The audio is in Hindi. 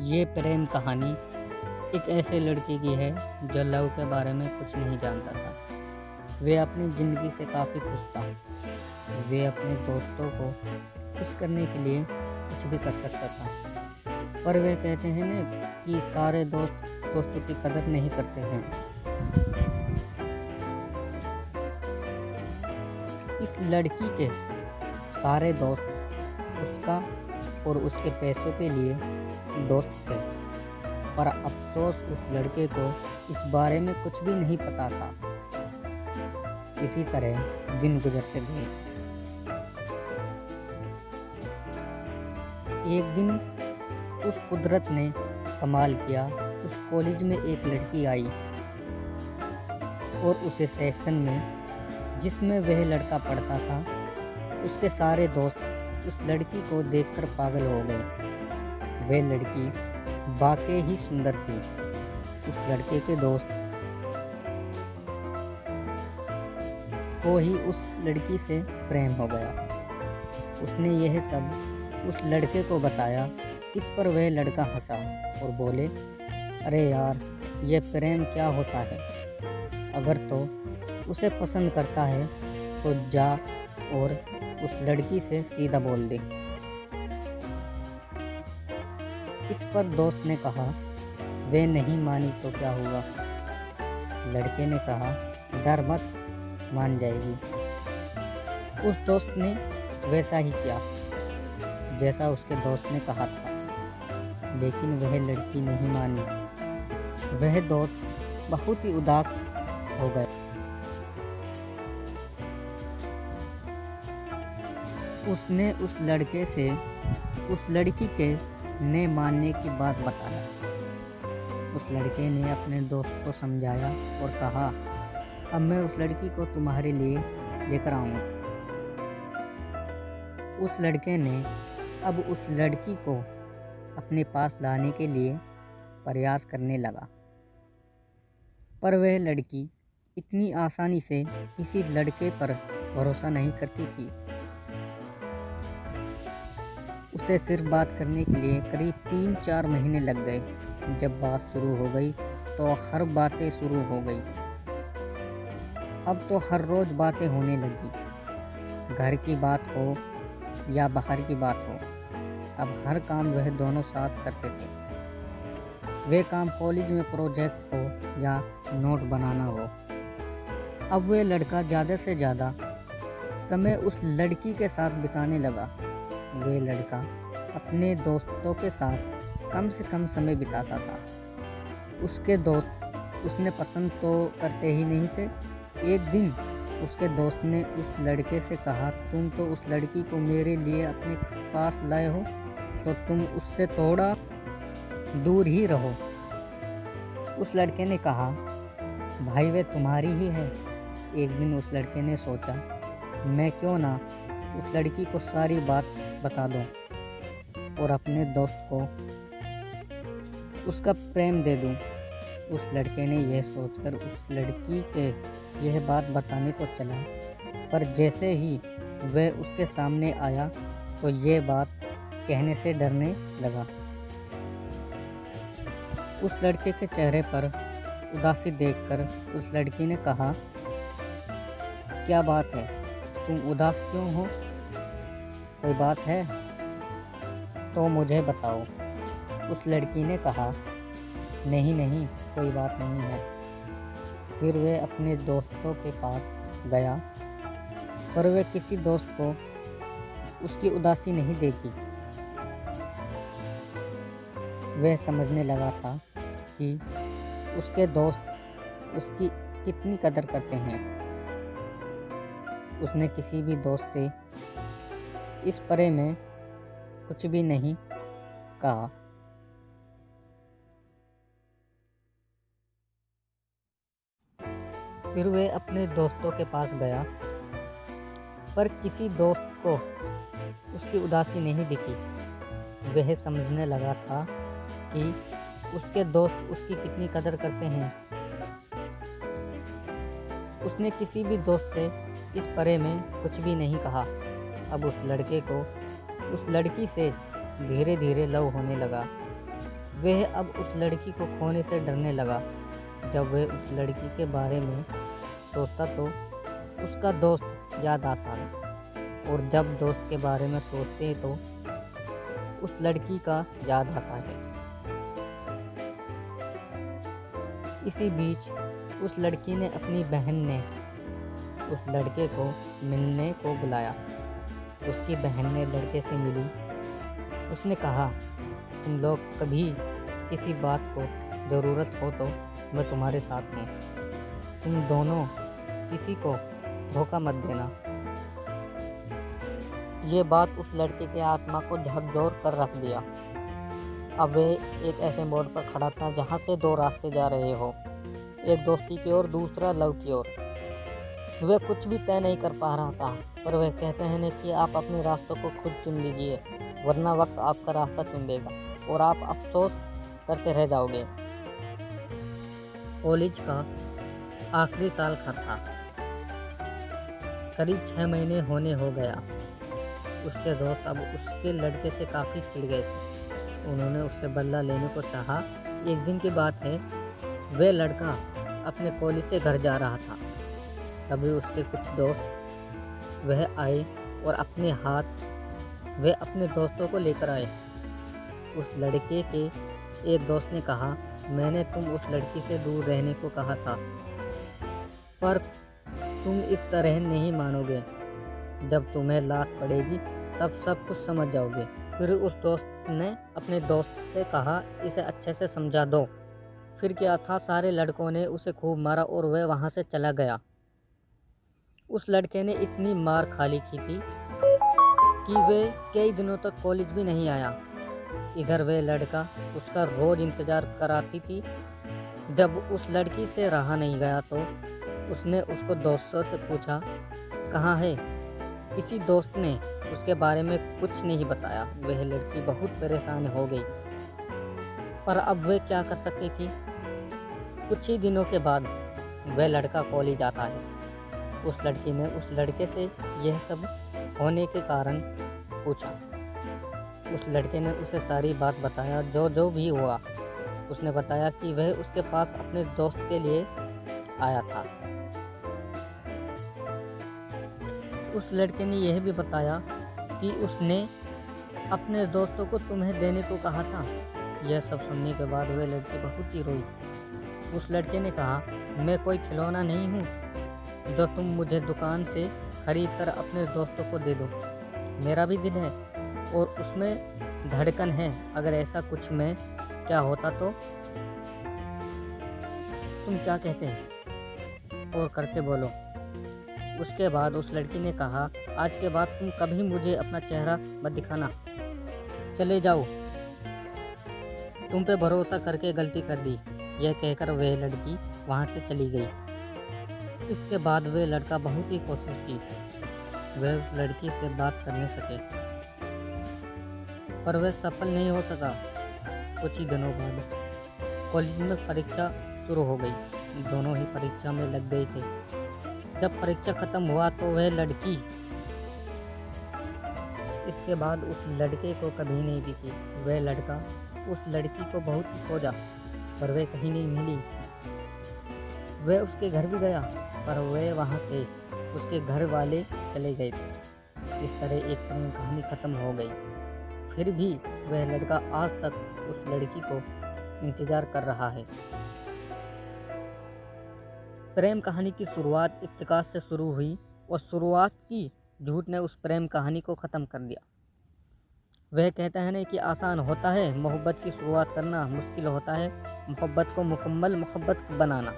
ये प्रेम कहानी एक ऐसे लड़के की है जो लव के बारे में कुछ नहीं जानता था। वे अपनी ज़िंदगी से काफ़ी खुश था। वे अपने दोस्तों को खुश करने के लिए कुछ भी कर सकता था। पर वे कहते हैं ना कि सारे दोस्त दोस्तों की कदर नहीं करते हैं। इस लड़की के सारे दोस्त उसका और उसके पैसों के लिए दोस्त थे, पर अफसोस उस लड़के को इस बारे में कुछ भी नहीं पता था। इसी तरह दिन गुजरते गए। एक दिन उस कुदरत ने कमाल किया। उस कॉलेज में एक लड़की आई और उसे सेक्शन में जिसमें वह लड़का पढ़ता था, उसके सारे दोस्त उस लड़की को देखकर पागल हो गए। वह लड़की वाकई ही सुंदर थी। उस लड़के के दोस्त को ही उस लड़की से प्रेम हो गया। उसने यह सब उस लड़के को बताया। इस पर वह लड़का हंसा और बोले, अरे यार, ये प्रेम क्या होता है? अगर तो उसे पसंद करता है तो जा और उस लड़की से सीधा बोल दे। इस पर दोस्त ने कहा, वे नहीं मानी तो क्या हुआ? लड़के ने कहा, डर मत, मान जाएगी। उस दोस्त ने वैसा ही किया जैसा उसके दोस्त ने कहा था, लेकिन वह लड़की नहीं मानी। वह दोस्त बहुत ही उदास हो गए। उसने उस लड़के से उस लड़की के ने मानने की बात बताया। उस लड़के ने अपने दोस्त को समझाया और कहा, अब मैं उस लड़की को तुम्हारे लिए लेकर आऊँगा। उस लड़के ने अब उस लड़की को अपने पास लाने के लिए प्रयास करने लगा, पर वह लड़की इतनी आसानी से किसी लड़के पर भरोसा नहीं करती थी। उसे सिर्फ बात करने के लिए करीब 3-4 महीने लग गए। जब बात शुरू हो गई तो हर बातें शुरू हो गई। अब तो हर रोज़ बातें होने लगी। घर की बात हो या बाहर की बात हो, अब हर काम वह दोनों साथ करते थे। वे काम कॉलेज में प्रोजेक्ट हो या नोट बनाना हो। अब वह लड़का ज़्यादा से ज़्यादा समय उस लड़की के साथ बिताने लगा। वह लड़का अपने दोस्तों के साथ कम से कम समय बिताता था। उसके दोस्त उसने पसंद तो करते ही नहीं थे। एक दिन उसके दोस्त ने उस लड़के से कहा, तुम तो उस लड़की को मेरे लिए अपने पास लाए हो, तो तुम उससे थोड़ा दूर ही रहो। उस लड़के ने कहा, भाई वे तुम्हारी ही है। एक दिन उस लड़के ने सोचा, मैं क्यों ना उस लड़की को सारी बात बता दूं और अपने दोस्त को उसका प्रेम दे दूं। उस लड़के ने यह सोचकर उस लड़की के यह बात बताने को चला, पर जैसे ही वह उसके सामने आया तो यह बात कहने से डरने लगा। उस लड़के के चेहरे पर उदासी देखकर उस लड़की ने कहा, क्या बात है, तुम उदास क्यों हो? कोई बात है तो मुझे बताओ। उस लड़की ने कहा, नहीं नहीं, कोई बात नहीं है। फिर वह अपने दोस्तों के पास गया, पर वह किसी दोस्त को उसकी उदासी नहीं देखी। वह समझने लगा था कि उसके दोस्त उसकी कितनी कदर करते हैं। उसने किसी भी दोस्त से इस बारे में कुछ भी नहीं कहा। फिर वह अपने दोस्तों के पास गया, पर किसी दोस्त को उसकी उदासी नहीं दिखी। वह समझने लगा था कि उसके दोस्त उसकी कितनी कदर करते हैं। उसने किसी भी दोस्त से इस बारे में कुछ भी नहीं कहा। अब उस लड़के को उस लड़की से धीरे धीरे लव होने लगा। वह अब उस लड़की को खोने से डरने लगा। जब वह उस लड़की के बारे में सोचता तो उसका दोस्त याद आता है, और जब दोस्त के बारे में सोचते हैं तो उस लड़की का याद आता है। इसी बीच उस लड़की ने अपनी बहन ने उस लड़के को मिलने को बुलाया। उसकी बहन ने लड़के से मिली। उसने कहा, तुम लोग कभी किसी बात को ज़रूरत हो तो मैं तुम्हारे साथ हूँ। तुम दोनों किसी को धोखा मत देना। ये बात उस लड़के के आत्मा को झकझोर कर रख दिया। अब वह एक ऐसे मोड़ पर खड़ा था जहाँ से दो रास्ते जा रहे हो, एक दोस्ती की ओर, दूसरा लव की ओर। वह कुछ भी तय नहीं कर पा रहा था, पर वह कहते हैं न कि आप अपने रास्तों को खुद चुन लीजिए, वरना वक्त आपका रास्ता चुन लेगा और आप अफसोस करते रह जाओगे। कॉलेज का आखिरी साल का था। करीब 6 महीने होने हो गया। उसके दोस्त अब उसके लड़के से काफ़ी चिढ़ गए थे। उन्होंने उससे बदला लेने को चाहा। एक दिन की बात है, वह लड़का अपने कॉलेज से घर जा रहा था। तभी उसके कुछ दोस्त वह आए और अपने हाथ वह अपने दोस्तों को लेकर आए। उस लड़के के एक दोस्त ने कहा, मैंने तुम उस लड़की से दूर रहने को कहा था, पर तुम इस तरह नहीं मानोगे। जब तुम्हें लात पड़ेगी तब सब कुछ समझ जाओगे। फिर उस दोस्त ने अपने दोस्त से कहा, इसे अच्छे से समझा दो। फिर क्या था, सारे लड़कों ने उसे खूब मारा और वह वहाँ से चला गया। उस लड़के ने इतनी मार खा ली थी कि वह कई दिनों तक कॉलेज भी नहीं आया। इधर वह लड़का उसका रोज़ इंतज़ार कराती थी। जब उस लड़की से रहा नहीं गया तो उसने उसको दोस्तों से पूछा, कहाँ है। किसी दोस्त ने उसके बारे में कुछ नहीं बताया। वह लड़की बहुत परेशान हो गई, पर अब वह क्या कर सकती थी। कुछ ही दिनों के बाद वह लड़का कॉलेज आता है। उस लड़की ने उस लड़के से यह सब होने के कारण पूछा। उस लड़के ने उसे सारी बात बताया, जो भी हुआ। उसने बताया कि वह उसके पास अपने दोस्त के लिए आया था। उस लड़के ने यह भी बताया कि उसने अपने दोस्तों को तुम्हें देने को कहा था। यह सब सुनने के बाद वह लड़की बहुत ही रोई। उस लड़के ने कहा, मैं कोई खिलौना नहीं हूँ जो तुम मुझे दुकान से खरीद कर अपने दोस्तों को दे दो। मेरा भी दिल है और उसमें धड़कन है। अगर ऐसा कुछ में क्या होता तो तुम क्या कहते हैं और करते, बोलो। उसके बाद उस लड़की ने कहा, आज के बाद तुम कभी मुझे अपना चेहरा मत दिखाना। चले जाओ, तुम पे भरोसा करके गलती कर दी। यह कहकर वह लड़की वहाँ से चली गई। इसके बाद वह लड़का बहुत ही कोशिश की, वह उस लड़की से बात कर नहीं सके, पर वह सफल नहीं हो सका। कुछ ही दिनों बाद कॉलेज में परीक्षा शुरू हो गई। दोनों ही परीक्षा में लग गए थे। जब परीक्षा खत्म हुआ तो वह लड़की इसके बाद उस लड़के को कभी नहीं दिखी। वह लड़का उस लड़की को बहुत खोजा, पर वह कहीं नहीं मिली। वह उसके घर भी गया, पर वह वहाँ से उसके घर वाले चले गए थे। इस तरह एक प्रेम कहानी ख़त्म हो गई। फिर भी वह लड़का आज तक उस लड़की को इंतज़ार कर रहा है। प्रेम कहानी की शुरुआत इत्तेकाद से शुरू हुई और शुरुआत की झूठ ने उस प्रेम कहानी को ख़त्म कर दिया। वह कहता है ना कि आसान होता है मोहब्बत की शुरुआत करना, मुश्किल होता है मोहब्बत को मुकम्मल मोहब्बत बनाना।